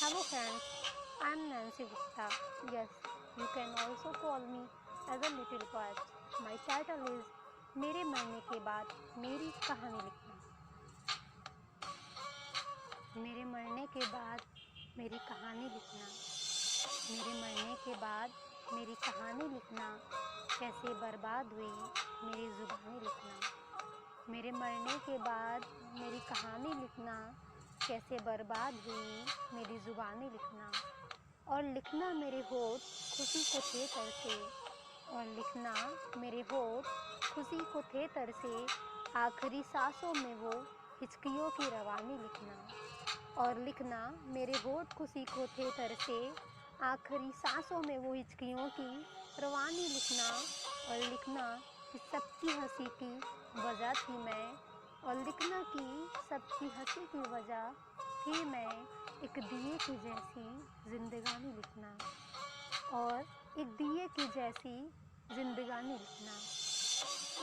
Hello friends, I am Nancy Gupta. Yes, you can also call me as a little poet. My title is मेरे मरने के बाद मेरी कहानी लिखना। मेरे मरने के बाद मेरी कहानी लिखना। मेरे मरने के बाद मेरी कहानी लिखना। कैसे बर्बाद हुई मेरी ज़ुबानी लिखना। मेरे मरने के बाद मेरी कहानी लिखना। कैसे बर्बाद हुई मेरी ज़ुबानी लिखना। और लिखना मेरे होठ खुशी को थे तरसे। और लिखना मेरे होठ खुशी को थे तरसे। आखिरी सांसों में वो हिचकियों की रवानी लिखना। और लिखना मेरे होठ खुशी को थे तरसे। आखिरी सांसों में वो हिचकियों की रवानी लिखना। और लिखना कि सबकी हंसी की वजह थी मैं। और लिखना कि सबकी हंसी की वजह थी मैं। एक दिए की जैसी जिंदगानी लिखना। और एक दिए की जैसी जिंदगानी लिखना।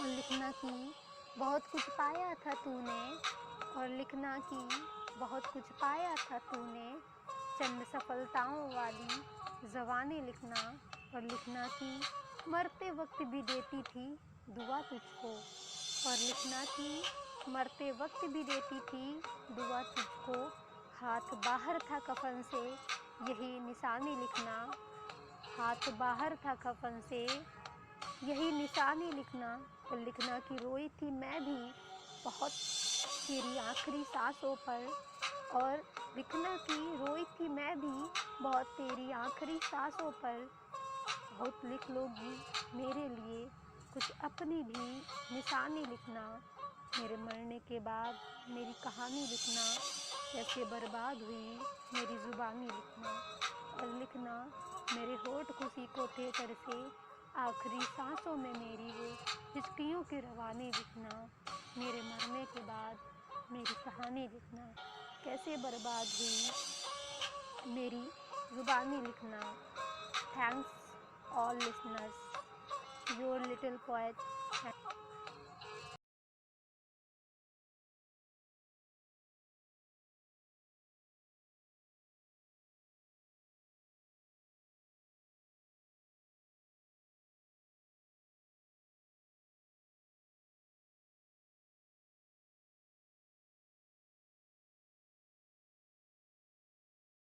और लिखना कि बहुत कुछ पाया था तूने। और लिखना कि बहुत कुछ पाया था तूने। चंद सफलताओं वाली जवानी लिखना। और लिखना कि मरते वक्त भी देती थी दुआ तुझको। और लिखना कि मरते वक्त भी देती थी दुआ तुझको। हाथ बाहर था कफन से यही निशानी लिखना। हाथ बाहर था कफन से यही निशानी लिखना। और लिखना कि रोई थी मैं भी बहुत तेरी आखिरी सांसों पर। और लिखना कि रोई थी मैं भी बहुत तेरी आखिरी सांसों पर। बहुत लिख लोगी मेरे लिए कुछ अपनी भी निशानी लिखना। मेरे मरने के बाद मेरी कहानी लिखना। कैसे बर्बाद हुई मेरी ज़ुबानी लिखना। और लिखना मेरे होठ खुशी को थे तरसे। आखिरी सांसों में मेरी वो हिचकियों की रवानी लिखना। मेरे मरने के बाद मेरी कहानी लिखना। कैसे बर्बाद हुई मेरी ज़ुबानी लिखना। Thanks all listeners, your little poet.